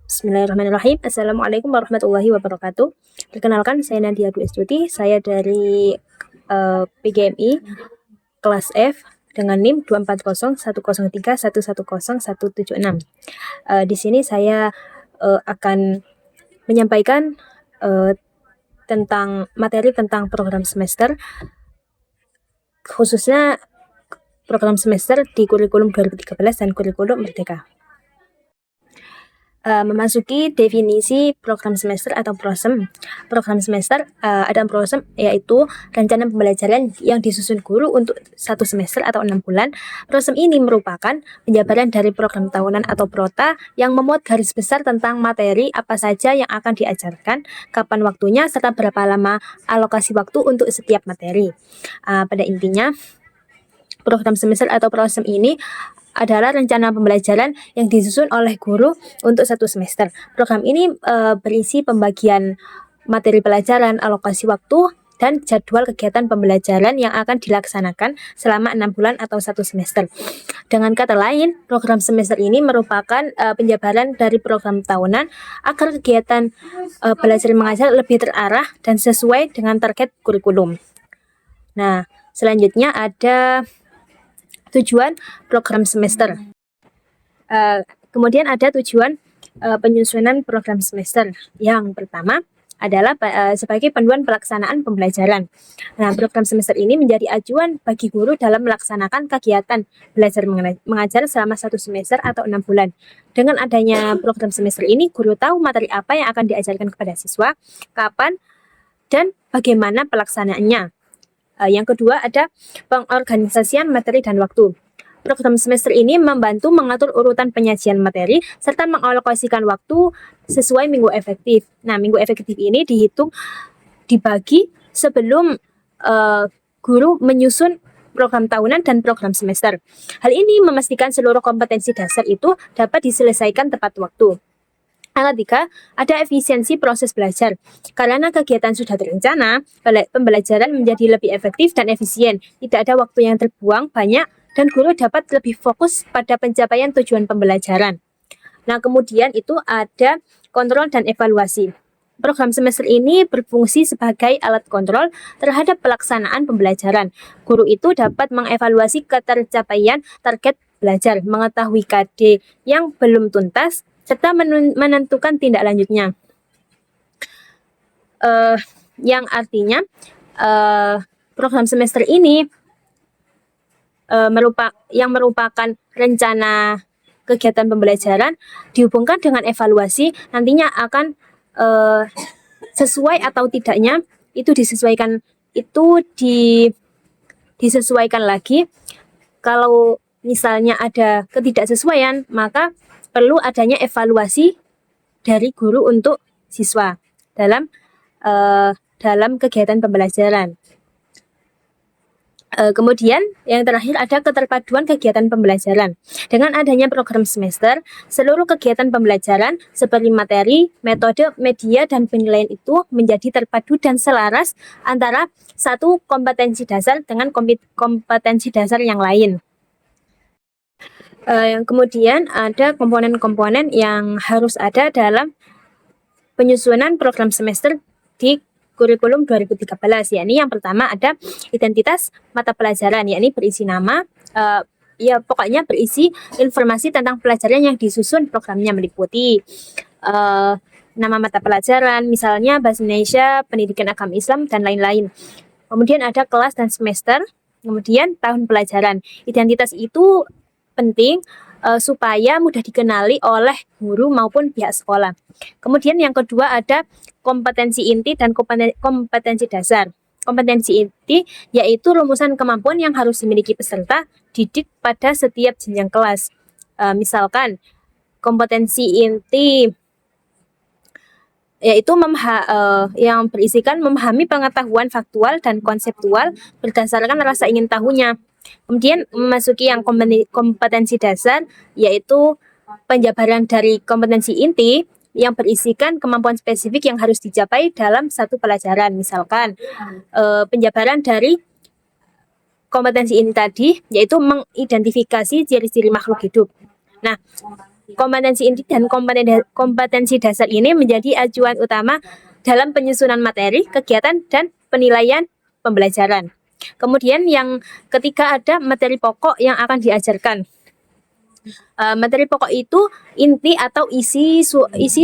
Bismillahirrahmanirrahim. Assalamualaikum warahmatullahi wabarakatuh. Perkenalkan, saya Nadia Dwi Astuti. Saya dari PGMI kelas F dengan NIM 2401031010176. Di sini saya akan menyampaikan tentang materi tentang program semester, khususnya program semester di kurikulum 2013 dan kurikulum Merdeka. Memasuki definisi program semester atau PROSEM. Program semester ada PROSEM, yaitu rencana pembelajaran yang disusun guru untuk 1 semester atau 6 bulan. PROSEM ini merupakan penjabaran dari program tahunan atau PROTA yang memuat garis besar tentang materi apa saja yang akan diajarkan, kapan waktunya, serta berapa lama alokasi waktu untuk setiap materi. Pada intinya, program semester atau PROSEM ini adalah rencana pembelajaran yang disusun oleh guru untuk 1 semester. Program ini berisi pembagian materi pelajaran, alokasi waktu, dan jadwal kegiatan pembelajaran yang akan dilaksanakan selama 6 bulan atau 1 semester. Dengan kata lain, program semester ini merupakan penjabaran dari program tahunan agar kegiatan belajar mengajar lebih terarah dan sesuai dengan target kurikulum. Nah, selanjutnya ada tujuan program semester. Kemudian ada tujuan penyusunan program semester. Yang pertama adalah sebagai panduan pelaksanaan pembelajaran. Nah, program semester ini menjadi acuan bagi guru dalam melaksanakan kegiatan belajar mengajar selama 1 semester atau 6 bulan. Dengan adanya program semester ini, guru tahu materi apa yang akan diajarkan kepada siswa, kapan, dan bagaimana pelaksanaannya. Yang kedua ada pengorganisasian materi dan waktu. Program semester ini membantu mengatur urutan penyajian materi serta mengalokasikan waktu sesuai minggu efektif. Nah, minggu efektif ini dibagi sebelum guru menyusun program tahunan dan program semester. Hal ini memastikan seluruh kompetensi dasar itu dapat diselesaikan tepat waktu. Yang ketiga, ada efisiensi proses belajar. Karena kegiatan sudah terencana, pembelajaran menjadi lebih efektif dan efisien. Tidak ada waktu yang terbuang banyak dan guru dapat lebih fokus pada pencapaian tujuan pembelajaran. Nah, kemudian itu ada kontrol dan evaluasi. Program semester ini berfungsi sebagai alat kontrol terhadap pelaksanaan pembelajaran. Guru itu dapat mengevaluasi ketercapaian target belajar, mengetahui KD yang belum tuntas, serta menentukan tindak lanjutnya. Yang artinya program semester ini merupakan rencana kegiatan pembelajaran dihubungkan dengan evaluasi, nantinya akan sesuai atau tidaknya itu disesuaikan lagi. Kalau misalnya ada ketidaksesuaian, maka perlu adanya evaluasi dari guru untuk siswa dalam kegiatan pembelajaran. Kemudian yang terakhir ada keterpaduan kegiatan pembelajaran. Dengan adanya program semester, seluruh kegiatan pembelajaran seperti materi, metode, media, dan penilaian itu menjadi terpadu dan selaras antara satu kompetensi dasar dengan kompetensi dasar yang lain. Kemudian ada komponen-komponen yang harus ada dalam penyusunan program semester di kurikulum 2013, yakni yang pertama ada identitas mata pelajaran, yakni berisi nama, pokoknya berisi informasi tentang pelajaran yang disusun programnya, meliputi nama mata pelajaran, misalnya Bahasa Indonesia, Pendidikan Agama Islam, dan lain-lain. Kemudian ada kelas dan semester, kemudian tahun pelajaran. Identitas itu penting supaya mudah dikenali oleh guru maupun pihak sekolah. Kemudian yang kedua ada kompetensi inti dan kompetensi dasar. Kompetensi inti yaitu rumusan kemampuan yang harus dimiliki peserta didik pada setiap jenjang kelas. Misalkan kompetensi inti yaitu yang berisikan memahami pengetahuan faktual dan konseptual berdasarkan rasa ingin tahunya. Kemudian memasuki yang kompetensi dasar, yaitu penjabaran dari kompetensi inti yang berisikan kemampuan spesifik yang harus dicapai dalam satu pelajaran. Misalkan penjabaran dari kompetensi ini tadi, yaitu mengidentifikasi ciri-ciri makhluk hidup. Nah, kompetensi inti dan kompetensi dasar ini menjadi acuan utama dalam penyusunan materi, kegiatan, dan penilaian pembelajaran. Kemudian yang ketiga ada materi pokok yang akan diajarkan. Materi pokok itu inti atau isi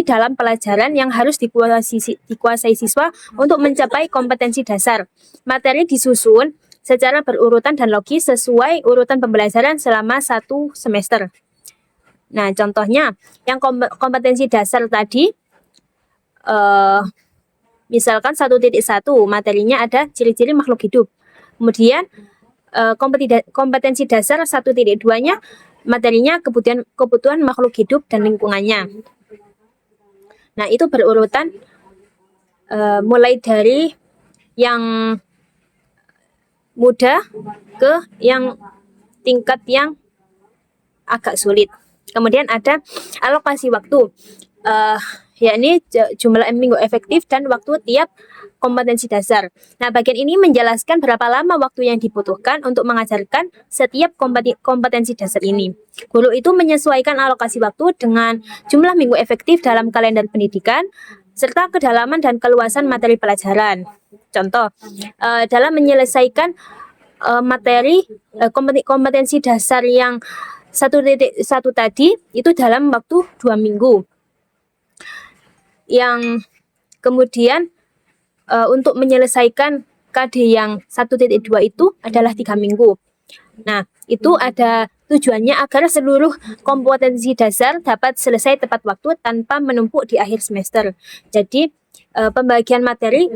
dalam pelajaran yang harus dikuasai siswa untuk mencapai kompetensi dasar. Materi disusun secara berurutan dan logis sesuai urutan pembelajaran selama 1 semester. Nah, contohnya yang kompetensi dasar tadi, misalkan 1.1 materinya ada ciri-ciri makhluk hidup. Kemudian kompetensi dasar 1.2-nya materinya kebutuhan makhluk hidup dan lingkungannya. Nah, itu berurutan mulai dari yang mudah ke yang tingkat yang agak sulit. Kemudian ada alokasi waktu, yakni jumlah minggu efektif dan waktu tiap kompetensi dasar. Nah, bagian ini menjelaskan berapa lama waktu yang dibutuhkan untuk mengajarkan setiap kompetensi dasar ini. Guru itu menyesuaikan alokasi waktu dengan jumlah minggu efektif dalam kalender pendidikan, serta kedalaman dan keluasan materi pelajaran. Contoh, dalam menyelesaikan materi kompetensi dasar yang 1.1 tadi, itu dalam waktu 2 minggu. Yang kemudian untuk menyelesaikan KD yang 1.2 itu adalah 3 minggu. Nah, itu ada tujuannya agar seluruh kompetensi dasar dapat selesai tepat waktu tanpa menumpuk di akhir semester. Jadi, pembagian materi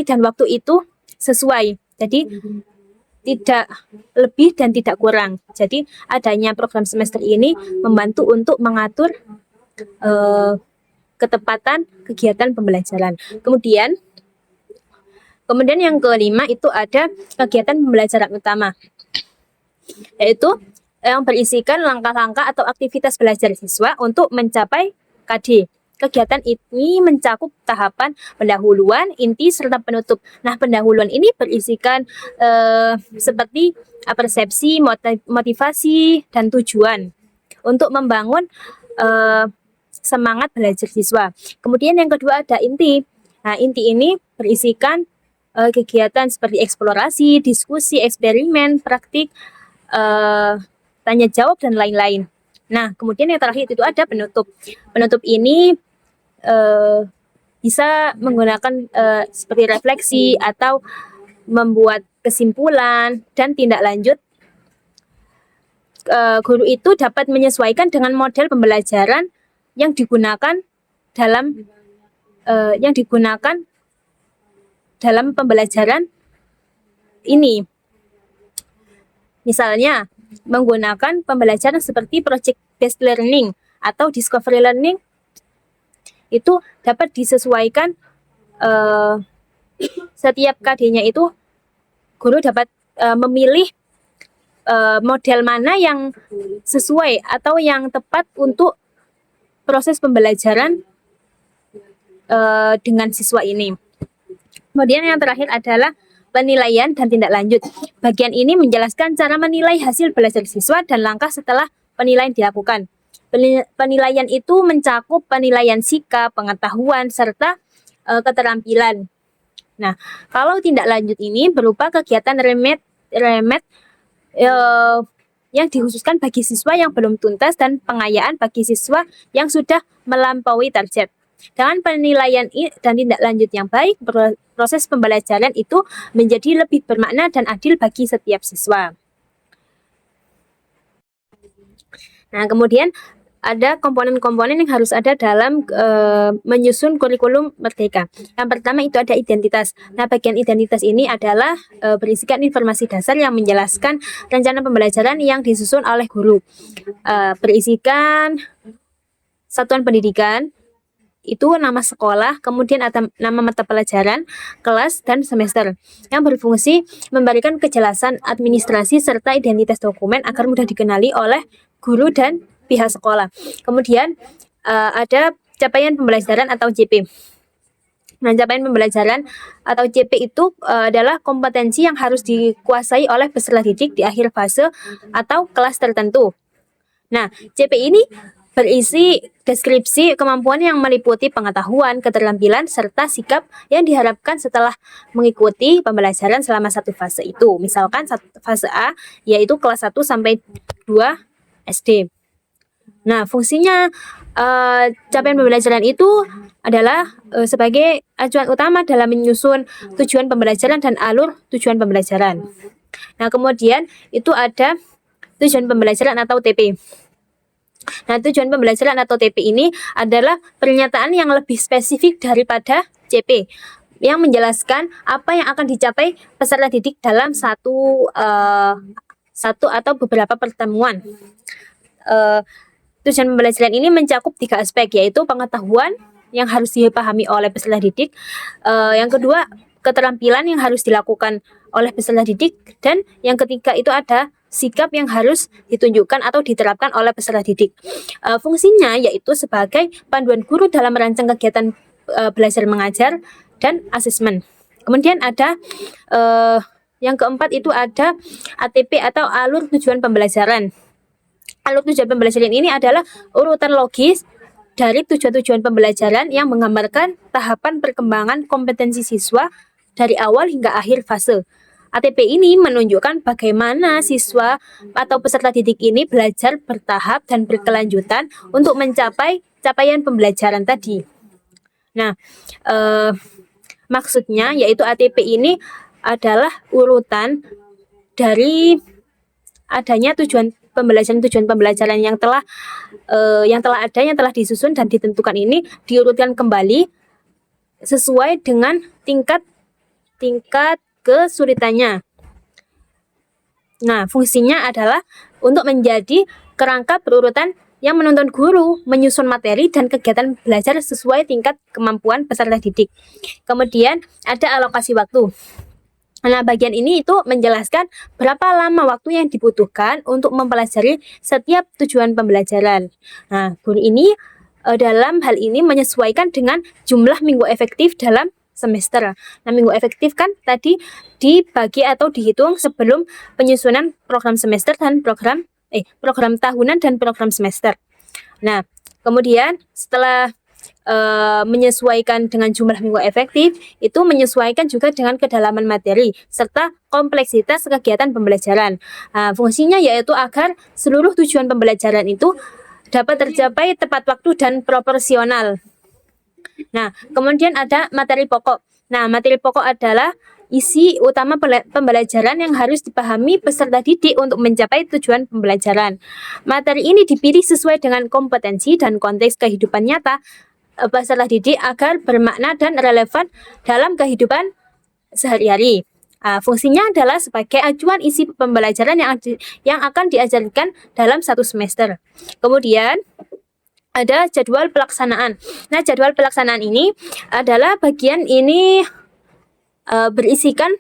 dan waktu itu sesuai. Jadi, tidak lebih dan tidak kurang. Jadi, adanya program semester ini membantu untuk mengatur ketepatan kegiatan pembelajaran. Kemudian yang kelima itu ada kegiatan pembelajaran utama, yaitu yang berisikan langkah-langkah atau aktivitas belajar siswa untuk mencapai KD. Kegiatan ini mencakup tahapan pendahuluan, inti, serta penutup. Nah, pendahuluan ini berisikan seperti persepsi, motivasi, dan tujuan untuk membangun semangat belajar siswa. Kemudian yang kedua ada inti. Nah, inti ini berisikan kegiatan seperti eksplorasi, diskusi, eksperimen, praktik, tanya jawab, dan lain-lain. Nah, kemudian yang terakhir itu ada penutup. Penutup ini bisa menggunakan seperti refleksi atau membuat kesimpulan dan tindak lanjut. Guru itu dapat menyesuaikan dengan model pembelajaran yang digunakan dalam pembelajaran ini. Misalnya, menggunakan pembelajaran seperti project based learning atau discovery learning, itu dapat disesuaikan setiap KD-nya itu guru dapat memilih model mana yang sesuai atau yang tepat untuk proses pembelajaran dengan siswa ini. Kemudian yang terakhir adalah penilaian dan tindak lanjut. Bagian ini menjelaskan cara menilai hasil belajar siswa dan langkah setelah penilaian dilakukan. Penilaian itu mencakup penilaian sikap, pengetahuan, serta keterampilan. Nah, kalau tindak lanjut ini berupa kegiatan remed yang dikhususkan bagi siswa yang belum tuntas dan pengayaan bagi siswa yang sudah melampaui target. Dengan penilaian dan tindak lanjut yang baik, proses pembelajaran itu menjadi lebih bermakna dan adil bagi setiap siswa. Nah, kemudian ada komponen-komponen yang harus ada dalam menyusun kurikulum merdeka. Yang pertama itu ada identitas. Nah, bagian identitas ini adalah berisikan informasi dasar yang menjelaskan rencana pembelajaran yang disusun oleh guru. Berisikan satuan pendidikan, itu nama sekolah, kemudian ada nama mata pelajaran, kelas, dan semester, yang berfungsi memberikan kejelasan administrasi serta identitas dokumen agar mudah dikenali oleh guru dan pihak sekolah. Kemudian ada capaian pembelajaran atau CP. Nah, capaian pembelajaran atau CP itu adalah kompetensi yang harus dikuasai oleh peserta didik di akhir fase atau kelas tertentu. Nah, CP ini berisi deskripsi kemampuan yang meliputi pengetahuan, keterampilan, serta sikap yang diharapkan setelah mengikuti pembelajaran selama satu fase itu. Misalkan fase A, yaitu kelas 1 sampai 2 SD. Nah, fungsinya capaian pembelajaran itu adalah sebagai acuan utama dalam menyusun tujuan pembelajaran dan alur tujuan pembelajaran. Nah, kemudian itu ada tujuan pembelajaran atau TP. Nah, tujuan pembelajaran atau TP ini adalah pernyataan yang lebih spesifik daripada CP yang menjelaskan apa yang akan dicapai peserta didik dalam satu atau beberapa pertemuan. Tujuan pembelajaran ini mencakup 3 aspek, yaitu pengetahuan yang harus dipahami oleh peserta didik, yang kedua keterampilan yang harus dilakukan oleh peserta didik, dan yang ketiga itu ada sikap yang harus ditunjukkan atau diterapkan oleh peserta didik. Fungsinya yaitu sebagai panduan guru dalam merancang kegiatan belajar mengajar dan asesmen. Kemudian ada yang keempat itu ada ATP atau alur tujuan pembelajaran. Alur tujuan pembelajaran ini adalah urutan logis dari tujuan-tujuan pembelajaran yang menggambarkan tahapan perkembangan kompetensi siswa dari awal hingga akhir fase. ATP ini menunjukkan bagaimana siswa atau peserta didik ini belajar bertahap dan berkelanjutan untuk mencapai capaian pembelajaran tadi. Nah, maksudnya yaitu ATP ini adalah urutan dari adanya tujuan pembelajaran yang telah disusun dan ditentukan ini diurutkan kembali sesuai dengan tingkat kesulitannya. Nah, fungsinya adalah untuk menjadi kerangka berurutan yang menuntun guru menyusun materi dan kegiatan belajar sesuai tingkat kemampuan peserta didik. Kemudian ada alokasi waktu. Nah, bagian ini itu menjelaskan berapa lama waktu yang dibutuhkan untuk mempelajari setiap tujuan pembelajaran. Nah, guru ini dalam hal ini menyesuaikan dengan jumlah minggu efektif dalam semester. Nah, minggu efektif kan tadi dibagi atau dihitung sebelum penyusunan program semester dan program tahunan dan program semester. Nah, kemudian setelah menyesuaikan dengan jumlah minggu efektif, itu menyesuaikan juga dengan kedalaman materi serta kompleksitas kegiatan pembelajaran. Fungsinya yaitu agar seluruh tujuan pembelajaran itu dapat tercapai tepat waktu dan proporsional. Nah, kemudian ada materi pokok. Nah, materi pokok adalah isi utama pembelajaran yang harus dipahami peserta didik untuk mencapai tujuan pembelajaran. Materi ini dipilih sesuai dengan kompetensi dan konteks kehidupan nyata peserta didik agar bermakna dan relevan dalam kehidupan sehari-hari. Fungsinya adalah sebagai acuan isi pembelajaran yang akan diajarkan dalam satu semester. Kemudian ada jadwal pelaksanaan. Nah, jadwal pelaksanaan ini adalah bagian ini berisikan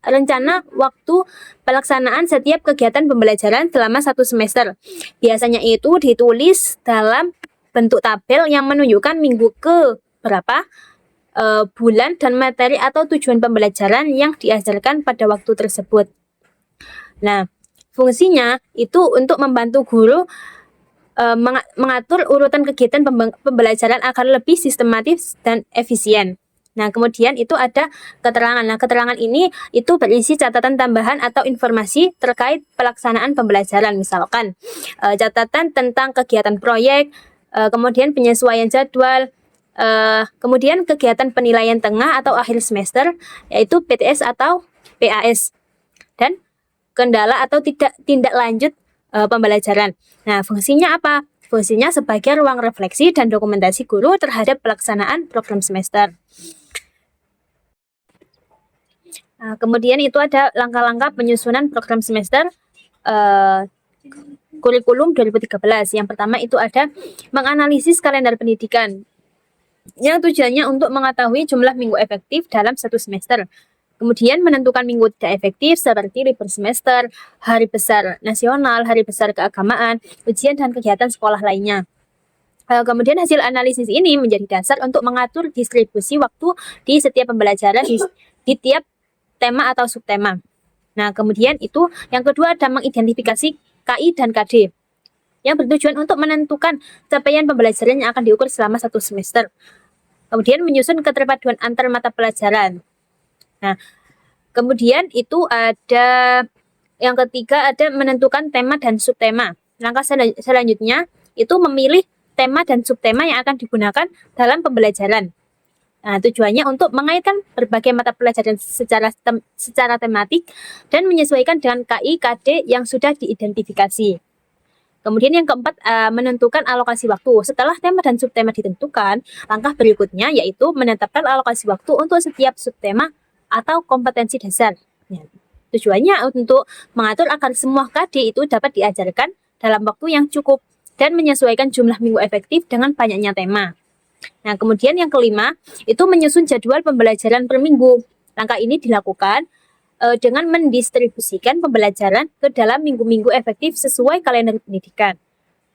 rencana waktu pelaksanaan setiap kegiatan pembelajaran selama satu semester. Biasanya itu ditulis dalam bentuk tabel yang menunjukkan minggu ke berapa, bulan, dan materi atau tujuan pembelajaran yang diajarkan pada waktu tersebut. Nah, fungsinya itu untuk membantu guru mengatur urutan kegiatan pembelajaran agar lebih sistematis dan efisien. Nah, kemudian itu ada keterangan. Nah, keterangan ini itu berisi catatan tambahan atau informasi terkait pelaksanaan pembelajaran. Misalkan catatan tentang kegiatan proyek, kemudian penyesuaian jadwal, kemudian kegiatan penilaian tengah atau akhir semester, yaitu PTS atau PAS, dan kendala atau tindak lanjut pembelajaran. Nah, fungsinya apa? Fungsinya sebagai ruang refleksi dan dokumentasi guru terhadap pelaksanaan program semester. Nah, kemudian itu ada langkah-langkah penyusunan program semester kurikulum 2013. Yang pertama itu ada menganalisis kalender pendidikan yang tujuannya untuk mengetahui jumlah minggu efektif dalam satu semester. Kemudian menentukan minggu tidak efektif seperti libur semester, hari besar nasional, hari besar keagamaan, ujian dan kegiatan sekolah lainnya. Kemudian hasil analisis ini menjadi dasar untuk mengatur distribusi waktu di setiap pembelajaran di tiap tema atau subtema. Nah, kemudian itu yang kedua ada mengidentifikasi KI dan KD. yang bertujuan untuk menentukan capaian pembelajaran yang akan diukur selama 1 semester. Kemudian menyusun keterpaduan antar mata pelajaran. Nah, kemudian itu ada yang ketiga, ada menentukan tema dan subtema. Langkah selanjutnya itu memilih tema dan subtema yang akan digunakan dalam pembelajaran. Nah, tujuannya untuk mengaitkan berbagai mata pelajaran secara tematik dan menyesuaikan dengan KI KD yang sudah diidentifikasi. Kemudian yang keempat, menentukan alokasi waktu. Setelah tema dan subtema ditentukan, langkah berikutnya yaitu menetapkan alokasi waktu untuk setiap subtema atau kompetensi dasar. Ya, tujuannya untuk mengatur agar semua KD itu dapat diajarkan dalam waktu yang cukup dan menyesuaikan jumlah minggu efektif dengan banyaknya tema. Nah, kemudian yang kelima, itu menyusun jadwal pembelajaran per minggu. Langkah ini dilakukan dengan mendistribusikan pembelajaran ke dalam minggu-minggu efektif sesuai kalender pendidikan.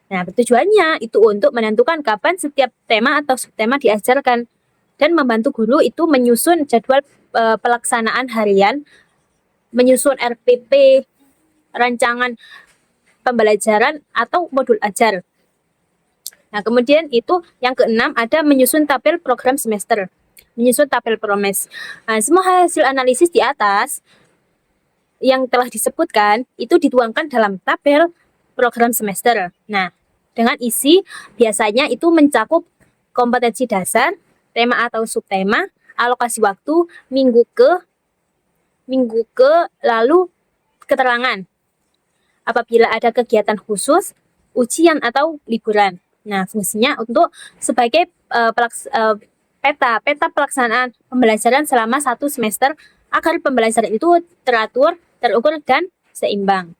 Nah, tujuannya itu untuk menentukan kapan setiap tema atau subtema diajarkan dan membantu guru itu menyusun jadwal pelaksanaan harian, menyusun RPP, rancangan pembelajaran atau modul ajar. Nah, kemudian itu yang keenam, ada menyusun tabel program semester. Menyusun tabel promes. Nah, semua hasil analisis di atas yang telah disebutkan itu dituangkan dalam tabel program semester. Nah, dengan isi biasanya itu mencakup kompetensi dasar, tema atau subtema, alokasi waktu, minggu ke, lalu keterangan. Apabila ada kegiatan khusus, ujian atau liburan. Nah, fungsinya untuk sebagai peta pelaksanaan pembelajaran selama 1 semester agar pembelajaran itu teratur, terukur, dan seimbang.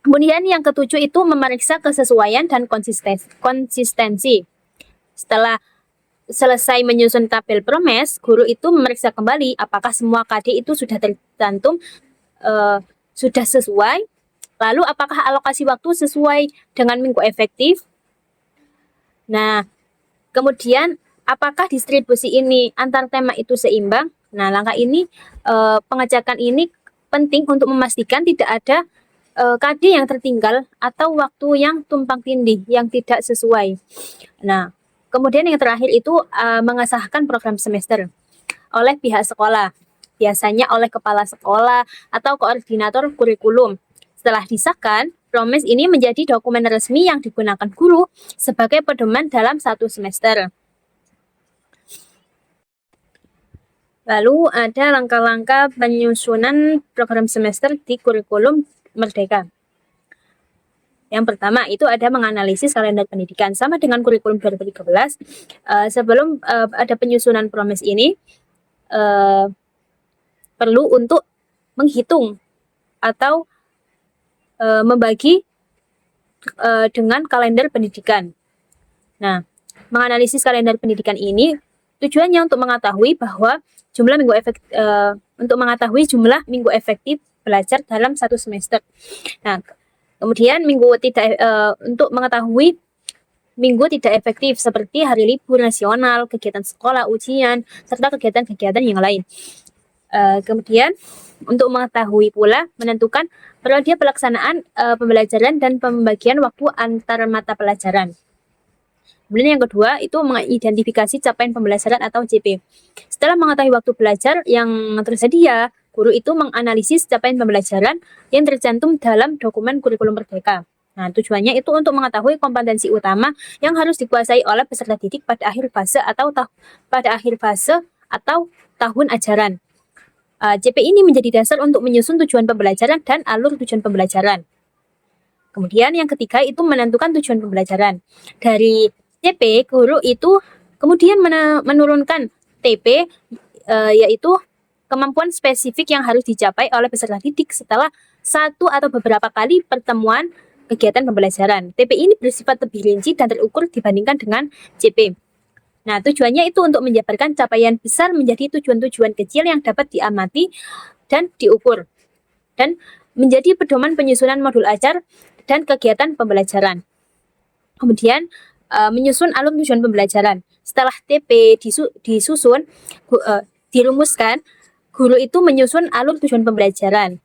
Kemudian yang ketujuh itu memeriksa kesesuaian dan konsistensi. Setelah selesai menyusun tabel promes, guru itu memeriksa kembali apakah semua KD itu sudah tercantum, sudah sesuai, lalu apakah alokasi waktu sesuai dengan minggu efektif. Nah, kemudian apakah distribusi ini antar tema itu seimbang. Nah, langkah ini, pengecekan ini penting untuk memastikan tidak ada KD yang tertinggal atau waktu yang tumpang tindih yang tidak sesuai. Nah, kemudian yang terakhir itu mengesahkan program semester oleh pihak sekolah, biasanya oleh kepala sekolah atau koordinator kurikulum. Setelah disahkan, promes ini menjadi dokumen resmi yang digunakan guru sebagai pedoman dalam 1 semester. Lalu ada langkah-langkah penyusunan program semester di kurikulum Merdeka. Yang pertama itu ada menganalisis kalender pendidikan. Sama dengan kurikulum 2013, sebelum ada penyusunan promes ini, perlu untuk menghitung atau membagi dengan kalender pendidikan. Nah, menganalisis kalender pendidikan ini tujuannya untuk mengetahui bahwa jumlah minggu efektif belajar dalam 1 semester. Nah, kemudian untuk mengetahui minggu tidak efektif seperti hari libur nasional, kegiatan sekolah, ujian, serta kegiatan-kegiatan yang lain. Kemudian untuk mengetahui pula menentukan periode pelaksanaan pembelajaran dan pembagian waktu antar mata pelajaran. Kemudian yang kedua itu mengidentifikasi capaian pembelajaran atau CP. Setelah mengetahui waktu belajar yang tersedia, guru itu menganalisis capaian pembelajaran yang tercantum dalam dokumen kurikulum Merdeka. Nah, tujuannya itu untuk mengetahui kompetensi utama yang harus dikuasai oleh peserta didik pada akhir fase atau tahun ajaran. CP ini menjadi dasar untuk menyusun tujuan pembelajaran dan alur tujuan pembelajaran. Kemudian yang ketiga itu menentukan tujuan pembelajaran. Dari CP, guru itu kemudian menurunkan TP, yaitu kemampuan spesifik yang harus dicapai oleh peserta didik setelah 1 atau beberapa kali pertemuan kegiatan pembelajaran. TP ini bersifat lebih rinci dan terukur dibandingkan dengan CP. Nah, tujuannya itu untuk menjabarkan capaian besar menjadi tujuan-tujuan kecil yang dapat diamati dan diukur, dan menjadi pedoman penyusunan modul ajar dan kegiatan pembelajaran. Kemudian menyusun alur tujuan pembelajaran. Setelah TP dirumuskan, guru itu menyusun alur tujuan pembelajaran.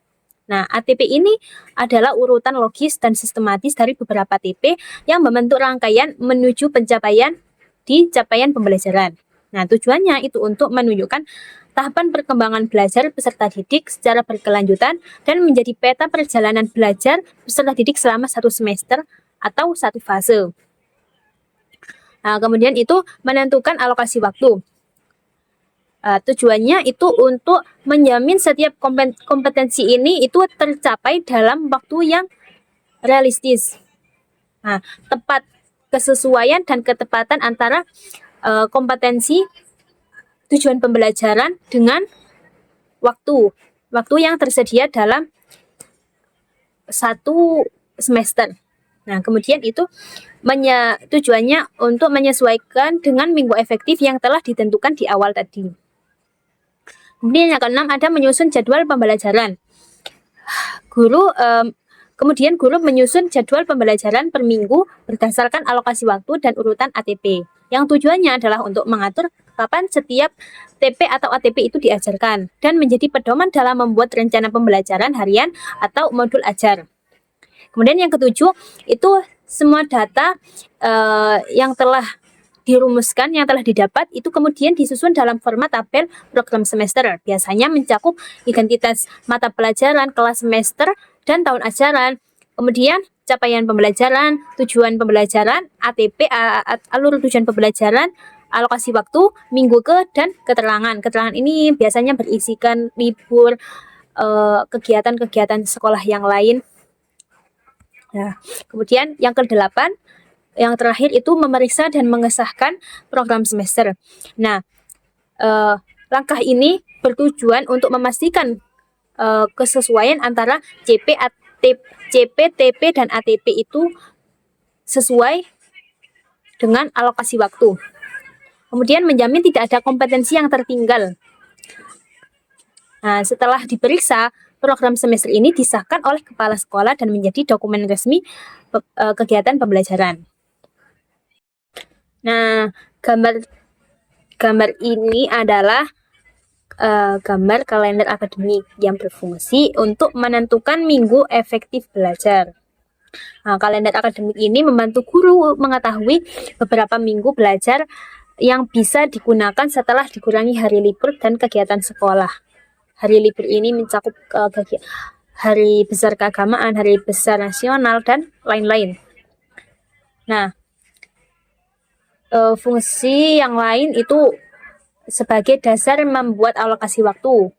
Nah, ATP ini adalah urutan logis dan sistematis dari beberapa TP yang membentuk rangkaian menuju pencapaian di capaian pembelajaran. Nah, tujuannya itu untuk menunjukkan tahapan perkembangan belajar peserta didik secara berkelanjutan dan menjadi peta perjalanan belajar peserta didik selama satu semester atau satu fase. Nah, kemudian itu menentukan alokasi waktu. Tujuannya itu untuk menjamin setiap kompetensi ini itu tercapai dalam waktu yang realistis. Nah, tepat kesesuaian dan ketepatan antara kompetensi tujuan pembelajaran dengan waktu yang tersedia dalam satu semester. Nah, kemudian itu tujuannya untuk menyesuaikan dengan minggu efektif yang telah ditentukan di awal tadi. Kemudian yang keenam ada menyusun jadwal pembelajaran. Kemudian guru menyusun jadwal pembelajaran per minggu berdasarkan alokasi waktu dan urutan ATP. Yang tujuannya adalah untuk mengatur kapan setiap TP atau ATP itu diajarkan dan menjadi pedoman dalam membuat rencana pembelajaran harian atau modul ajar. Kemudian yang ketujuh itu semua data yang telah dirumuskan, yang telah didapat itu kemudian disusun dalam format tabel program semester. Biasanya mencakup identitas mata pelajaran, kelas semester, dan tahun ajaran. Kemudian capaian pembelajaran, tujuan pembelajaran, ATP, alur tujuan pembelajaran, alokasi waktu, minggu ke, dan keterangan. Keterangan ini biasanya berisikan libur, kegiatan-kegiatan sekolah yang lain. Nah, kemudian yang ke-8, yang terakhir itu memeriksa dan mengesahkan program semester. Nah, langkah ini bertujuan untuk memastikan kesesuaian antara CP, TP, dan ATP itu sesuai dengan alokasi waktu. Kemudian menjamin tidak ada kompetensi yang tertinggal. Nah, setelah diperiksa, program semester ini disahkan oleh kepala sekolah dan menjadi dokumen resmi kegiatan pembelajaran. Nah, gambar ini adalah gambar kalender akademik yang berfungsi untuk menentukan minggu efektif belajar. Nah, kalender akademik ini membantu guru mengetahui beberapa minggu belajar yang bisa digunakan setelah dikurangi hari libur dan kegiatan sekolah. Hari libur ini mencakup hari besar keagamaan, hari besar nasional, dan lain-lain. Nah, fungsi yang lain itu sebagai dasar membuat alokasi waktu.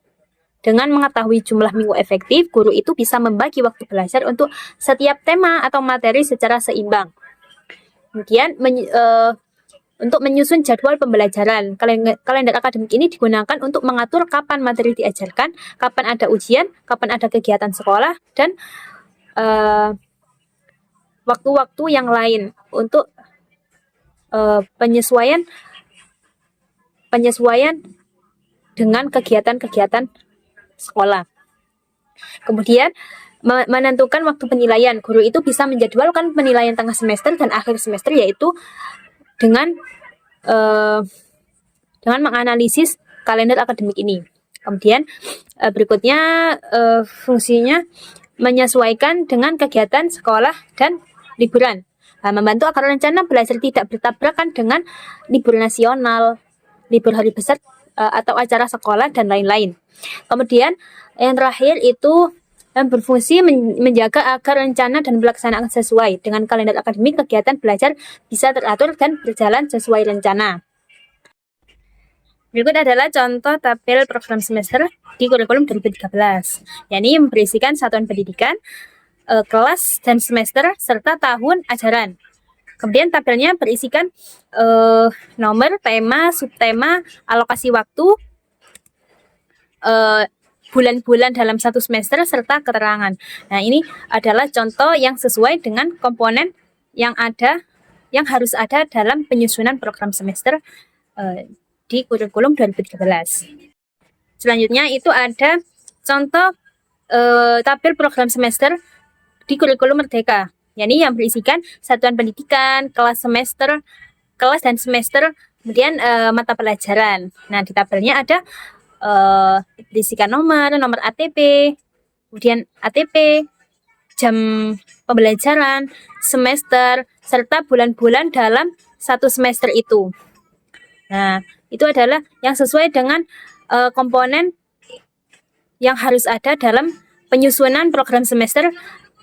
Dengan mengetahui jumlah minggu efektif, guru itu bisa membagi waktu belajar untuk setiap tema atau materi secara seimbang. Kemudian untuk menyusun jadwal pembelajaran, kalender akademik ini digunakan untuk mengatur kapan materi diajarkan, kapan ada ujian, kapan ada kegiatan sekolah, dan waktu-waktu yang lain untuk penyesuaian dengan kegiatan-kegiatan sekolah. Kemudian menentukan waktu penilaian. Guru itu bisa menjadwalkan penilaian tengah semester dan akhir semester, yaitu dengan menganalisis kalender akademik ini. Kemudian berikutnya fungsinya menyesuaikan dengan kegiatan sekolah dan liburan. Membantu agar rencana belajar tidak bertabrakan dengan libur nasional, libur hari besar, atau acara sekolah, dan lain-lain. Kemudian yang terakhir itu berfungsi menjaga agar rencana dan pelaksanaan sesuai dengan kalender akademik, kegiatan belajar bisa teratur dan berjalan sesuai rencana. Berikut adalah contoh tabel program semester di kurikulum 2013, yakni yang berisikan satuan pendidikan, kelas dan semester, serta tahun ajaran. Kemudian tabelnya berisikan nomor, tema, subtema, alokasi waktu, bulan-bulan dalam satu semester, serta keterangan. Nah, ini adalah contoh yang sesuai dengan komponen yang harus ada dalam penyusunan program semester di kurikulum 2013. Selanjutnya itu ada contoh tabel program semester di kurikulum Merdeka, yakni yang berisikan satuan pendidikan, kelas dan semester, kemudian mata pelajaran. Nah, di tabelnya ada berisikan nomor ATP, kemudian ATP, jam pembelajaran, semester, serta bulan-bulan dalam satu semester itu. Nah, itu adalah yang sesuai dengan komponen yang harus ada dalam penyusunan program semester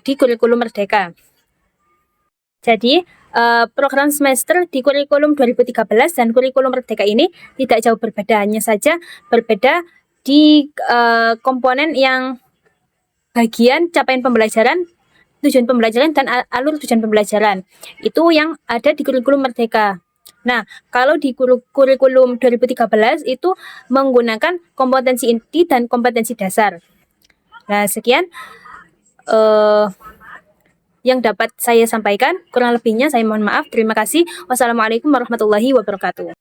di kurikulum Merdeka. Jadi, program semester di kurikulum 2013 dan kurikulum Merdeka ini tidak jauh berbeda, hanya saja berbeda di komponen yang bagian capaian pembelajaran, tujuan pembelajaran, dan alur tujuan pembelajaran. Itu yang ada di kurikulum Merdeka. Nah, kalau di kurikulum 2013 itu menggunakan kompetensi inti dan kompetensi dasar. Nah, sekian yang dapat saya sampaikan. Kurang lebihnya saya mohon maaf. Terima kasih. Wassalamualaikum warahmatullahi wabarakatuh.